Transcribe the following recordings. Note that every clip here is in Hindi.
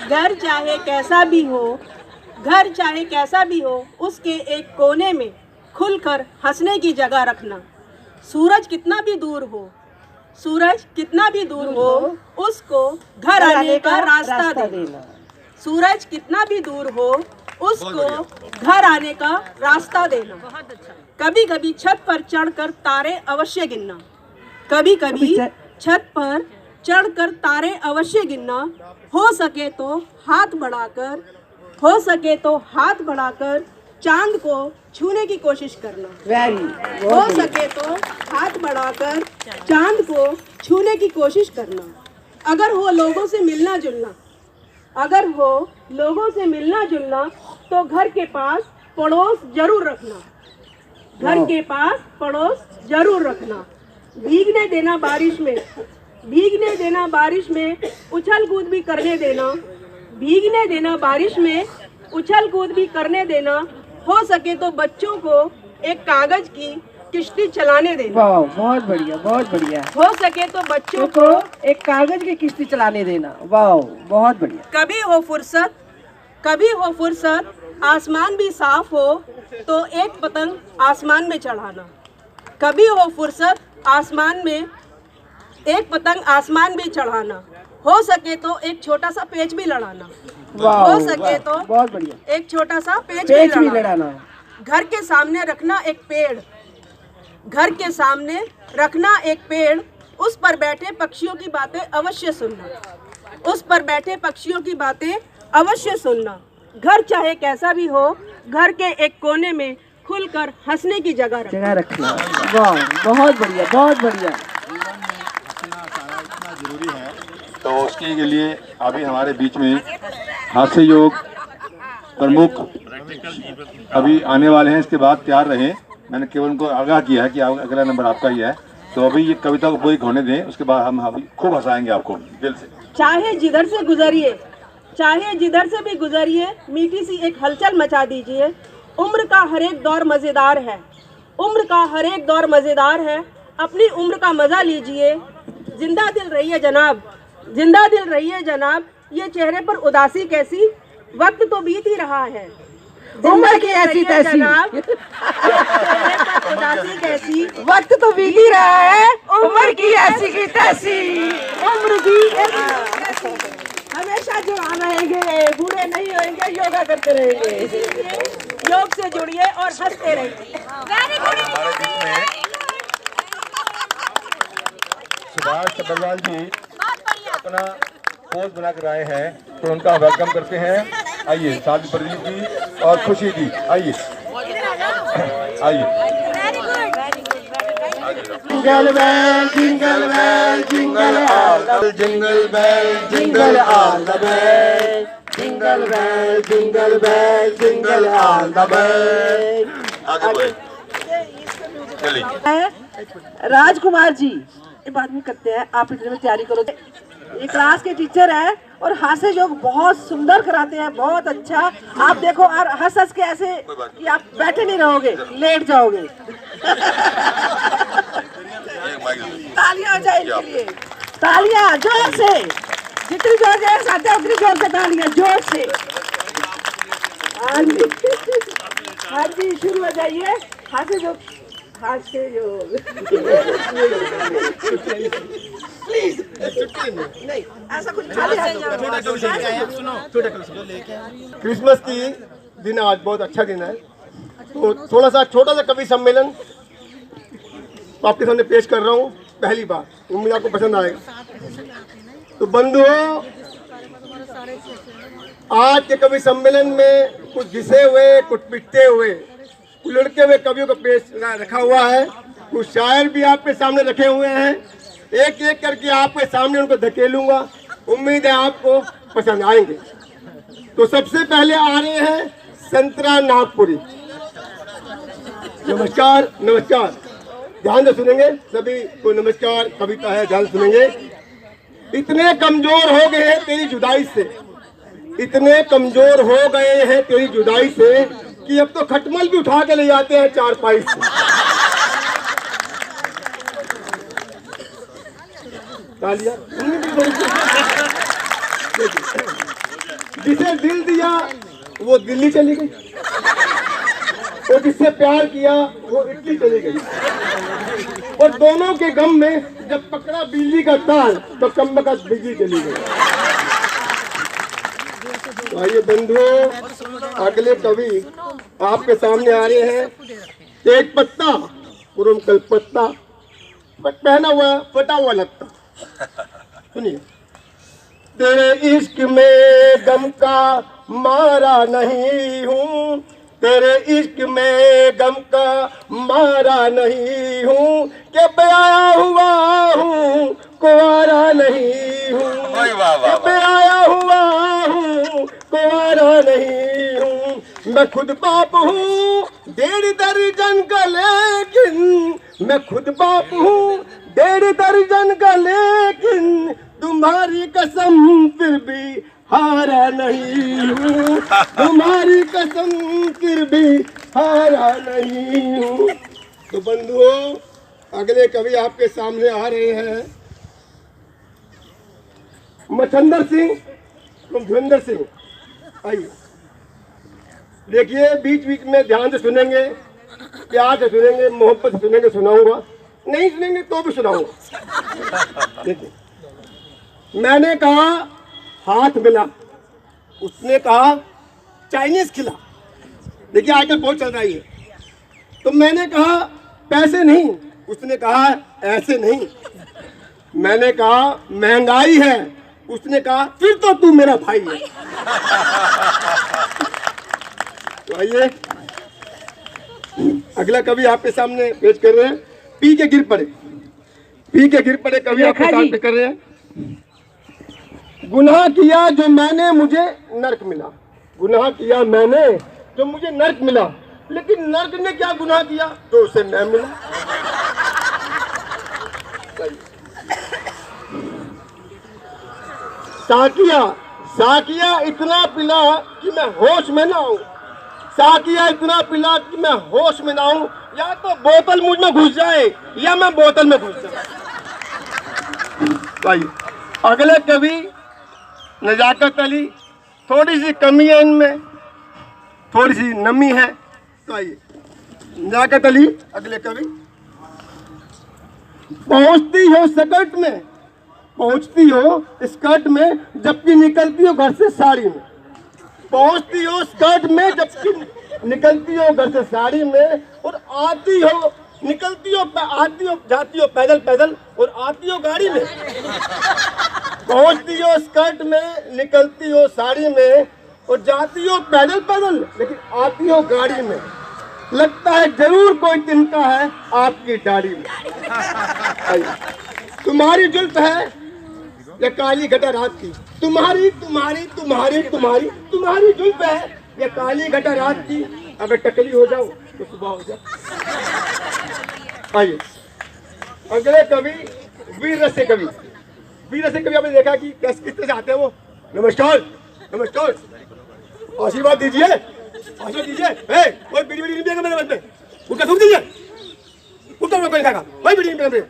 घर चाहे कैसा भी हो, घर चाहे कैसा भी हो, उसके एक कोने में खुलकर हंसने की जगह रखना। सूरज कितना भी दूर हो, सूरज कितना भी दूर हो, उसको घर आने का रास्ता देना। सूरज कितना भी दूर हो, उसको घर आने का रास्ता देना। कभी कभी छत पर चढ़कर तारे अवश्य गिनना। कभी कभी छत पर चढ़कर तारे अवश्य गिनना। हो सके तो हाथ बढ़ाकर चांद को छूने की कोशिश करना। हो सके तो हाथ बढ़ाकर चांद को छूने की कोशिश करना। अगर हो लोगों से मिलना जुलना, तो घर के पास पड़ोस जरूर रखना। घर के पास पड़ोस जरूर रखना। भीगने देना बारिश में उछल कूद भी करने देना। भीगने देना बारिश में उछल कूद भी करने देना। हो सके तो बच्चों को एक कागज की किश्ती चलाने देना। वाह, बहुत बढ़िया, बहुत बढ़िया। हो सके तो बच्चों को एक कागज की किश्ती चलाने देना। वाह, बहुत बढ़िया। कभी हो फुर्सत आसमान भी साफ हो तो एक पतंग आसमान में चढ़ाना। कभी हो फुर्सत एक पतंग आसमान में चढ़ाना। हो सके तो एक छोटा सा पेच भी लड़ाना। हो सके तो बहुत बढ़िया, एक छोटा सा पेच भी लड़ाना। घर के सामने रखना एक पेड़। उस पर बैठे पक्षियों की बातें अवश्य सुनना। घर चाहे कैसा भी हो, घर के एक कोने में खुलकर हंसने की जगह रखना। वाह, बहुत बढ़िया, बहुत बढ़िया। जरूरी है, तो उसके लिए अभी हमारे बीच में हास्य योग प्रमुख अभी आने वाले हैं। इसके बाद तैयार रहे। मैंने केवल उनको आगाह किया है कि अगला नंबर आपका ही है, तो अभी ये कविता को पूरी होने दें, उसके बाद हम अभी खूब हंसाएंगे आपको दिल से। चाहे जिधर से भी गुजरिए, मीठी सी एक हलचल मचा दीजिए। उम्र का हर एक दौर मजेदार है। अपनी उम्र का मजा लीजिए। जिंदा दिल रहिए जनाब। ये चेहरे पर उदासी कैसी, वक्त तो बीत ही रहा है। उम्र की ऐसी तैसी, उदासी कैसी, वक्त तो बीत ही रहा है। उम्र की ऐसी की तैसी, उम्र की हमेशा जवान रहेंगे, बूढ़े नहीं होंगे, योगा करते रहेंगे। योग से जुड़िए और हंसते रहिए। सुभाष सब्बरवाल जी अपना पोज बना कर आए हैं, तो उनका वेलकम करते हैं। आइए, साथ प्रदीप जी और खुशी जी, आइए। Jingle bell jingle bell jingle all the jingle bell jingle all the bell, jingle bell jingle bell jingle all the bell. आगे चलिए। राजकुमार जी, ये बाद में करते हैं, आप इतने में तैयारी करो। ये क्लास के टीचर है और हास्य योग बहुत सुंदर कराते हैं, बहुत अच्छा। आप देखो, और हंस हंस के ऐसे कि आप बैठे नहीं रहोगे, लेट जाओगे। तालियां हो जाए इनके लिए, तालियां जोर से, जितनी जोर से साथ है उतनी जोर से तालियां, जोर से। हाँ जी, शुरू हो जाइए। हास्य योग प्लीज, नहीं ऐसा कुछ खाली क्रिसमस की दिन आज बहुत अच्छा दिन है, तो थोड़ा सा छोटा सा कवि सम्मेलन आपके सामने पेश कर रहा हूँ पहली बार। उम्मीद आपको पसंद आएगा। तो बंधुओं, आज के कवि सम्मेलन में कुछ घिसे हुए, कुछ पिटते हुए, कुछ लड़के हुए कवियों का पेश रखा हुआ है। कुछ शायर भी आपके सामने रखे हुए हैं। एक एक करके आपके सामने उनको धकेलूंगा। उम्मीद है आपको पसंद आएंगे। तो सबसे पहले आ रहे हैं संतरा नागपुरी। नमस्कार, नमस्कार, ध्यान से सुनेंगे सभी को। नमस्कार, कविता है, ध्यान से सुनेंगे। इतने कमजोर हो गए हैं तेरी जुदाई से, इतने कमजोर हो गए हैं तेरी जुदाई से कि अब तो खटमल भी उठा के ले जाते हैं चारपाई से। तालियां। जिसे दिल दिया वो दिल्ली चली गई, और जिससे प्यार किया वो इटली चली गई। और दोनों के गम में जब पकड़ा बिजली का तार तो कमबख्त बिजली चली गई। तो आइए बंधुओं, अगले कवि आपके सामने आ रहे हैं। एक पत्ता पुरम कलपत्ता, पहना हुआ फटा हुआ लगता। सुनिए। तेरे इश्क में गम का मारा नहीं हूँ, तेरे इश्क में गम का मारा नहीं हूँ, कि ब्याया हुआ हूँ कुंवारा नहीं हूँ, कि ब्याया हुआ हूँ कुंवारा नहीं हूँ। मैं खुद बाप हूँ 1.5 दर्जन का, लेकिन मैं खुद बाप हूँ 1.5 दर्जन का, लेकिन तुम्हारी कसम फिर भी हारा नहीं हूँ, तुम्हारी कसम फिर भी हारा नहीं हूँ। तो बंधुओं, अगले कवि आपके सामने आ रहे हैं मच्छिंदर सिंह, धुरंधर सिंह। आइए देखिए, बीच बीच में ध्यान से सुनेंगे, प्यार से सुनेंगे, मोहब्बत से सुनेंगे। सुनाऊंगा, नहीं सुनेंगे तो भी सुनाऊंगा। देखिए, मैंने कहा हाथ मिला, उसने कहा चाइनीज खिला। देखिए आजकल बहुत चल रहा है ये। तो मैंने कहा पैसे नहीं, उसने कहा ऐसे नहीं। मैंने कहा महंगाई है, उसने कहा फिर तो तू मेरा भाई है। तो आइए अगला कवि आपके सामने पेश कर रहे हैं। पी के गिर पड़े, पी के गिर पड़े कवि आपके सामने कर रहे हैं। गुनाह किया जो मैंने, मुझे नर्क मिला। गुनाह किया मैंने जो मुझे नर्क मिला, लेकिन नर्क ने क्या गुनाह किया जो उसे मैं मिला। साकिया, साकिया इतना पिला कि मैं होश में ना आऊं, साकिया इतना पिला कि मैं होश में ना आऊं। या तो बोतल मुझ में घुस जाए या मैं बोतल में घुस जाऊं। अगले कवि नजाकत अली, थोड़ी सी कमी है इनमें, थोड़ी सी नमी है। तो आइए नजाकत अली अगले कवि। पहुंचती हो स्कर्ट में, पहुंचती हो स्कर्ट में, जबकि निकलती हो घर से साड़ी में। पहुंचती हो स्कर्ट में, जबकि निकलती हो घर से साड़ी में। और आती हो, निकलती हो, आती हो, जाती हो पैदल पैदल, और आती हो गाड़ी में। पहुंचती हो स्कर्ट में, निकलती हो साड़ी में, और जाती हो पैदल पैदल, लेकिन आती हो गाड़ी में। लगता है जरूर कोई तिनका है आपकी दाढ़ी में। तुम्हारी जुल्फ है या काली घटा रात की, तुम्हारी तुम्हारी तुम्हारी तुम्हारी तुम्हारी जुल्फ है या काली घटा रात की। अगर टकली हो जाओ तो सुबह हो जाए। आइए अगले कवि वीर रस कवि। वीर रस कवि आपने देखा कि किस तरह से आते हैं वो। नमस्कार, नमस्कार, आशीर्वाद दीजिए, आशीर्वाद दीजिए। कोई बीड़ी बीड़ी नहीं पिएगा मेरे मन में, उनका थूक दीजिए, उनका कोई खाएगा, कोई बीड़ी नहीं पिएगा।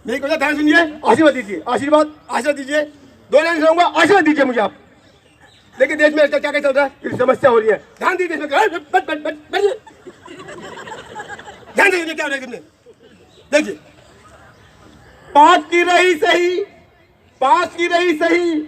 मेरी को ध्यान सुनिए, आशीर्वाद दीजिए, आशीर्वाद, आशीर्वाद दीजिए। 2 लाइन सुनाऊंगा, आशीर्वाद दीजिए मुझे आप। देखिए देश में क्या क्या चल रहा है, समस्या हो रही है, ध्यान दीजिए इसमें। ध्यान दीजिए क्या हो रहा है। देखिए, पास की रही सही, पास की रही सही,